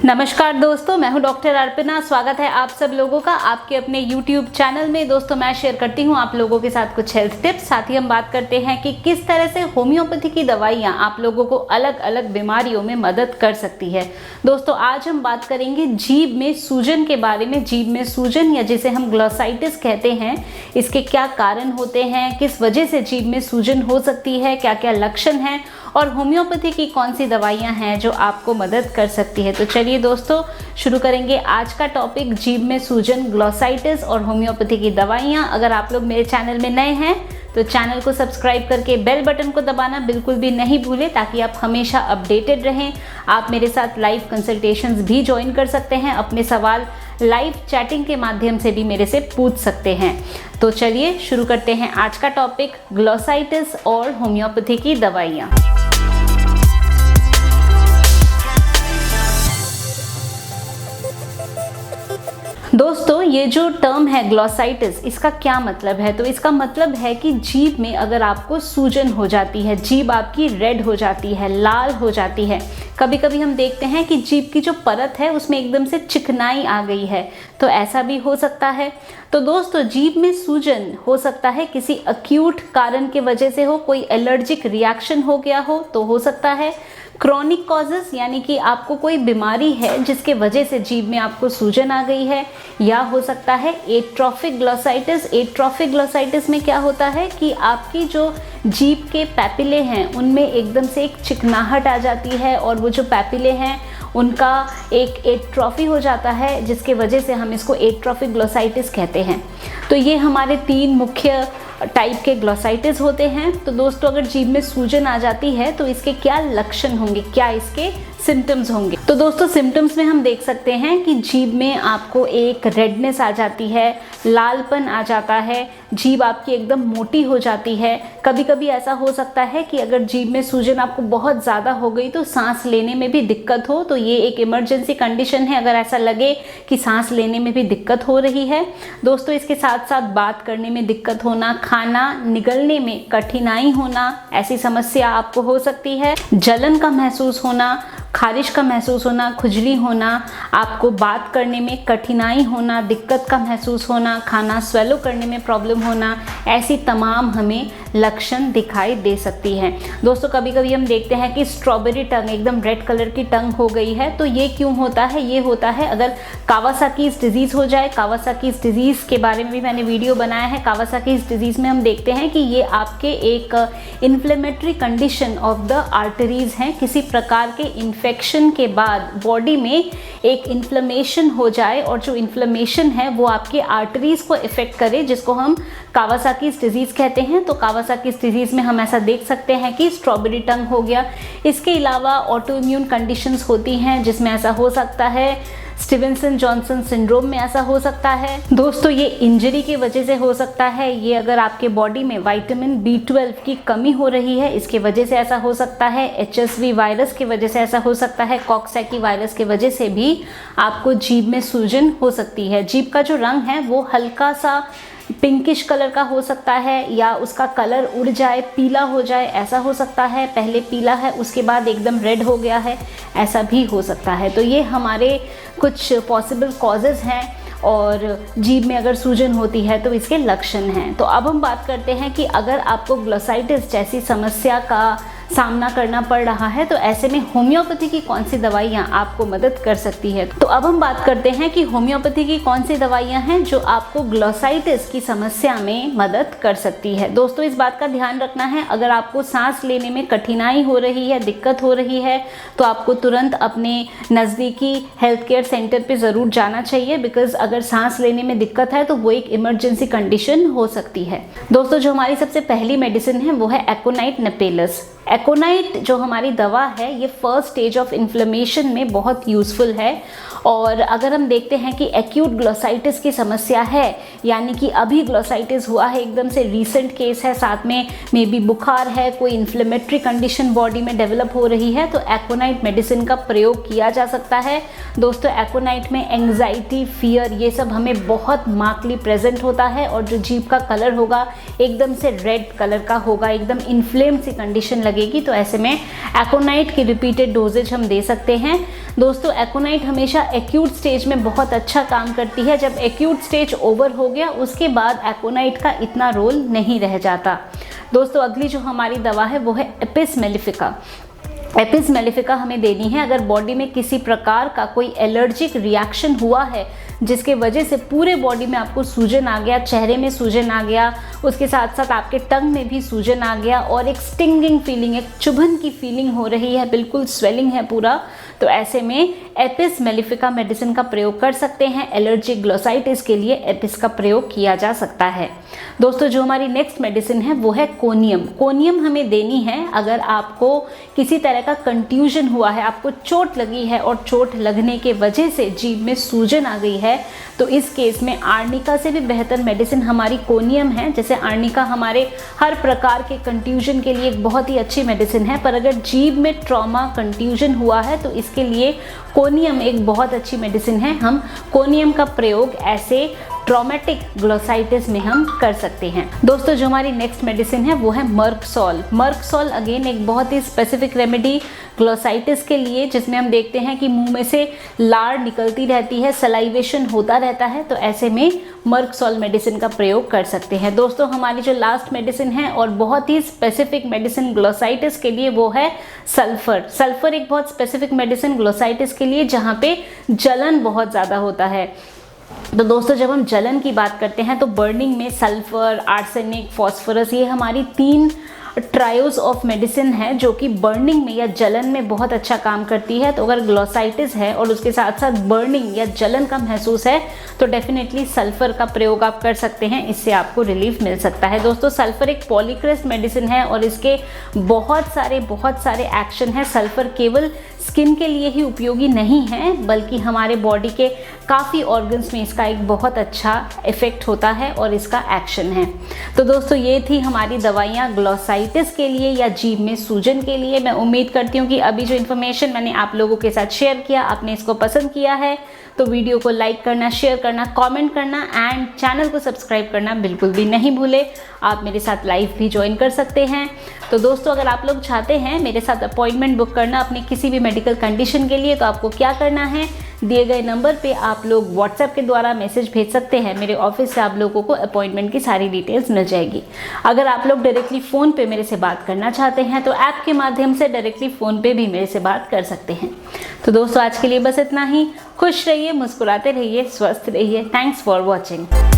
नमस्कार दोस्तों, मैं हूं डॉक्टर अर्पिना। स्वागत है आप सब लोगों का आपके अपने YouTube चैनल में। दोस्तों, मैं शेयर करती हूं आप लोगों के साथ कुछ हेल्थ टिप्स। साथ ही हम बात करते हैं कि किस तरह से होम्योपैथी की दवाइयां आप लोगों को अलग अलग बीमारियों में मदद कर सकती है। दोस्तों, आज हम बात करेंगे जीभ में सूजन के बारे में। जीभ में सूजन या जिसे हम ग्लॉसाइटिस कहते हैं, इसके क्या कारण होते हैं, किस वजह से जीभ में सूजन हो सकती है, क्या क्या लक्षण हैं और होम्योपैथी की कौन सी दवाइयां हैं जो आपको मदद कर सकती है। तो चलिए दोस्तों, शुरू करेंगे आज का टॉपिक, जीभ में सूजन, ग्लॉसाइटिस और होम्योपैथी की दवाइयां। अगर आप लोग मेरे चैनल में नए हैं तो चैनल को सब्सक्राइब करके बेल बटन को दबाना बिल्कुल भी नहीं भूलें, ताकि आप हमेशा अपडेटेड रहें। आप मेरे साथ लाइव कंसल्टेशंस भी ज्वाइन कर सकते हैं। अपने सवाल लाइव चैटिंग के माध्यम से भी मेरे से पूछ सकते हैं। तो चलिए शुरू करते हैं आज का टॉपिक, ग्लॉसाइटिस और होम्योपैथी की दवाइयाँ। दोस्तों, ये जो टर्म है ग्लॉसाइटिस, इसका क्या मतलब है? तो इसका मतलब है कि जीभ में अगर आपको सूजन हो जाती है, जीभ आपकी रेड हो जाती है, लाल हो जाती है। कभी कभी हम देखते हैं कि जीभ की जो परत है उसमें एकदम से चिकनाई आ गई है, तो ऐसा भी हो सकता है। तो दोस्तों, जीभ में सूजन हो सकता है किसी अक्यूट कारण के वजह से हो, कोई एलर्जिक रिएक्शन हो गया हो तो हो सकता है। क्रॉनिक कॉजेस यानी कि आपको कोई बीमारी है जिसके वजह से जीभ में आपको सूजन आ गई है, या हो सकता है एट्रोफिक ग्लॉसाइटिस। एट्रोफिक ग्लॉसाइटिस में क्या होता है कि आपकी जो जीभ के पैपिले हैं उनमें एकदम से एक चिकनाहट आ जाती है और वो जो पैपिले हैं उनका एक एट्रोफी हो जाता है, जिसके वजह से हम इसको एट्रोफिक ग्लॉसाइटिस कहते हैं। तो ये हमारे 3 मुख्य टाइप के ग्लॉसाइटिस होते हैं। तो दोस्तों, अगर जीभ में सूजन आ जाती है तो इसके क्या लक्षण होंगे, क्या इसके सिम्टम्स होंगे? तो दोस्तों, सिम्टम्स में हम देख सकते हैं कि जीभ में आपको एक रेडनेस आ जाती है, लालपन आ जाता है, जीभ आपकी एकदम मोटी हो जाती है। कभी कभी ऐसा हो सकता है कि अगर जीभ में सूजन आपको बहुत ज़्यादा हो गई तो सांस लेने में भी दिक्कत हो, तो ये एक इमरजेंसी कंडीशन है अगर ऐसा लगे कि सांस लेने में भी दिक्कत हो रही है। दोस्तों, इसके साथ साथ बात करने में दिक्कत होना, खाना निगलने में कठिनाई होना, ऐसी समस्या आपको हो सकती है। जलन का महसूस होना, खारिश का महसूस होना, खुजली होना, आपको बात करने में कठिनाई होना, दिक्कत का महसूस होना, खाना स्वेलो करने में प्रॉब्लम होना, ऐसी तमाम हमें लक्षण दिखाई दे सकती है। दोस्तों, कभी कभी हम देखते हैं कि स्ट्रॉबेरी टंग, एकदम रेड कलर की टंग हो गई है। तो ये क्यों होता है? ये होता है अगर कावासाकीज़ डिजीज़ हो जाए। कावासाकीज़ डिजीज़ के बारे में भी मैंने वीडियो बनाया है। कावासाकीज़ डिजीज़ में हम देखते हैं कि ये आपके एक inflammatory condition of the arteries हैं। किसी प्रकार के इन्फेक्शन के बाद बॉडी में एक इन्फ्लेमेशन हो जाए और जो इन्फ्लेमेशन है वो आपके आर्टरीज़ को इफेक्ट करे, जिसको हम कावासाकीज़ डिजीज़ कहते हैं। तो कावासाकीज़ डिजीज़ में हम ऐसा देख सकते हैं कि स्ट्रॉबेरी टंग हो गया। इसके अलावा ऑटो इम्यून कंडीशंस होती हैं जिसमें ऐसा हो सकता है। स्टीवेंसन जॉनसन सिंड्रोम में ऐसा हो सकता है। दोस्तों, ये इंजरी की वजह से हो सकता है। ये अगर आपके बॉडी में विटामिन B12 की कमी हो रही है, इसके वजह से ऐसा हो सकता है। HSV वायरस की वजह से ऐसा हो सकता है। कॉक्सैकी वायरस की वजह से भी आपको जीभ में सूजन हो सकती है। जीभ का जो रंग है वो हल्का सा पिंकिश कलर का हो सकता है, या उसका कलर उड़ जाए, पीला हो जाए, ऐसा हो सकता है। पहले पीला है, उसके बाद एकदम रेड हो गया है, ऐसा भी हो सकता है। तो ये हमारे कुछ पॉसिबल कॉजेज़ हैं, और जीभ में अगर सूजन होती है तो इसके लक्षण हैं। तो अब हम बात करते हैं कि अगर आपको ग्लॉसाइटिस जैसी समस्या का सामना करना पड़ रहा है तो ऐसे में होम्योपैथी की कौन सी दवाइयाँ आपको मदद कर सकती है। तो अब हम बात करते हैं कि होम्योपैथी की कौन सी दवाइयाँ हैं जो आपको ग्लॉसाइटिस की समस्या में मदद कर सकती है। दोस्तों, इस बात का ध्यान रखना है, अगर आपको सांस लेने में कठिनाई हो रही है, दिक्कत हो रही है, तो आपको तुरंत अपने नज़दीकी हेल्थ केयर सेंटर पर ज़रूर जाना चाहिए। बिकॉज अगर सांस लेने में दिक्कत है तो वो एक इमरजेंसी कंडीशन हो सकती है। दोस्तों, जो हमारी सबसे पहली मेडिसिन है वो है एकोनाइट नेपेलस। एकोनाइट जो हमारी दवा है ये फर्स्ट स्टेज ऑफ इन्फ्लेमेशन में बहुत यूज़फुल है, और अगर हम देखते हैं कि एक्यूट ग्लोसाइटिस की समस्या है, यानी कि अभी ग्लोसाइटिस हुआ है, एकदम से रीसेंट केस है, साथ में मे बी बुखार है, कोई इन्फ्लेमेटरी कंडीशन बॉडी में डेवलप हो रही है, तो एकोनाइट मेडिसिन का प्रयोग किया जा सकता है। दोस्तों एकोनाइट में एंग्जाइटी, फियर, ये सब हमें बहुत मार्कली प्रेजेंट होता है और जो जीभ का कलर होगा एकदम से रेड कलर का होगा, एकदम इन्फ्लेम सी कंडीशन लगेगी। तो ऐसे में एकोनाइट की रिपीटेड डोजेज हम दे सकते हैं। दोस्तों एकोनाइट हमेशा एक्यूट स्टेज में बहुत अच्छा काम करती है। जब एक्यूट स्टेज ओवर हो गया उसके बाद एकोनाइट का इतना रोल नहीं रह जाता। दोस्तों अगली जो हमारी दवा है वो है एपिस मेलिफिका। एपिस मेलिफिका हमें देनी है अगर बॉडी में किसी प्रकार का कोई एलर्जिक रिएक्शन हुआ है जिसके वजह से पूरे बॉडी में आपको सूजन आ गया, चेहरे में सूजन आ गया, उसके साथ साथ आपके टंग में भी सूजन आ गया और एक स्टिंगिंग फीलिंग, एक चुभन की फीलिंग हो रही है, बिल्कुल स्वेलिंग है पूरा, तो ऐसे में एपिस मेलिफिका मेडिसिन का प्रयोग कर सकते हैं। एलर्जिक ग्लोसाइटिस के लिए एपिस का प्रयोग किया जा सकता है। दोस्तों जो हमारी नेक्स्ट मेडिसिन है वो है कोनियम। कोनियम हमें देनी है अगर आपको किसी तरह का कंट्यूजन हुआ है, आपको चोट लगी है और चोट लगने के वजह से जीभ में सूजन आ गई है, तो इस केस में आर्निका से भी बेहतर मेडिसिन हमारी कोनियम है। जैसे आर्निका हमारे हर प्रकार के कंट्यूजन के लिए एक बहुत ही अच्छी मेडिसिन है, पर अगर जीभ में ट्रॉमा कंट्यूजन हुआ है तो इसके लिए कोनियम एक बहुत अच्छी मेडिसिन है। हम कोनियम का प्रयोग ऐसे ट्रॉमेटिक ग्लोसाइटिस में हम कर सकते हैं। दोस्तों जो हमारी नेक्स्ट मेडिसिन है वो है मर्कसॉल। मर्कसॉल अगेन एक बहुत ही स्पेसिफिक रेमेडी ग्लोसाइटिस के लिए, जिसमें हम देखते हैं कि मुंह में से लार निकलती रहती है, सलाइवेशन होता रहता है, तो ऐसे में मर्कसॉल मेडिसिन का प्रयोग कर सकते हैं। दोस्तों हमारी जो लास्ट मेडिसिन है और बहुत ही स्पेसिफिक मेडिसिन ग्लोसाइटिस के लिए वो है सल्फर। सल्फर एक बहुत स्पेसिफिक मेडिसिन ग्लोसाइटिस के लिए जहाँ पे जलन बहुत ज़्यादा होता है। तो दोस्तों जब हम जलन की बात करते हैं तो बर्निंग में सल्फर, आर्सेनिक, फॉस्फोरस, ये हमारी 3 ट्रायोज ऑफ मेडिसिन है जो कि बर्निंग में या जलन में बहुत अच्छा काम करती है। तो अगर ग्लोसाइटिस है और उसके साथ साथ बर्निंग या जलन का महसूस है तो डेफिनेटली सल्फर का प्रयोग आप कर सकते हैं, इससे आपको रिलीफ मिल सकता है। दोस्तों सल्फर एक पॉलीक्रेस्ट मेडिसिन है और इसके बहुत सारे एक्शन है। सल्फर केवल स्किन के लिए ही उपयोगी नहीं है बल्कि हमारे बॉडी के काफ़ी ऑर्गन्स में इसका एक बहुत अच्छा इफेक्ट होता है और इसका एक्शन है। तो दोस्तों ये थी हमारी दवाइयाँ ग्लोसाइटिस के लिए या जीभ में सूजन के लिए। मैं उम्मीद करती हूँ कि अभी जो इन्फॉर्मेशन मैंने आप लोगों के साथ शेयर किया आपने इसको पसंद किया है। तो वीडियो को लाइक करना, शेयर करना, कमेंट करना एंड चैनल को सब्सक्राइब करना बिल्कुल भी नहीं भूले। आप मेरे साथ लाइव भी ज्वाइन कर सकते हैं। तो दोस्तों अगर आप लोग चाहते हैं मेरे साथ अपॉइंटमेंट बुक करना अपनी किसी भी मेडिकल कंडीशन के लिए, तो आपको क्या करना है, दिए गए नंबर पे आप लोग व्हाट्सएप के द्वारा मैसेज भेज सकते हैं। मेरे ऑफिस से आप लोगों को अपॉइंटमेंट की सारी डिटेल्स मिल जाएगी। अगर आप लोग डायरेक्टली फ़ोन पे मेरे से बात करना चाहते हैं तो ऐप के माध्यम से डायरेक्टली फ़ोन पे भी मेरे से बात कर सकते हैं। तो दोस्तों आज के लिए बस इतना ही। खुश रहिए, मुस्कुराते रहिए, स्वस्थ रहिए। Thanks for watching.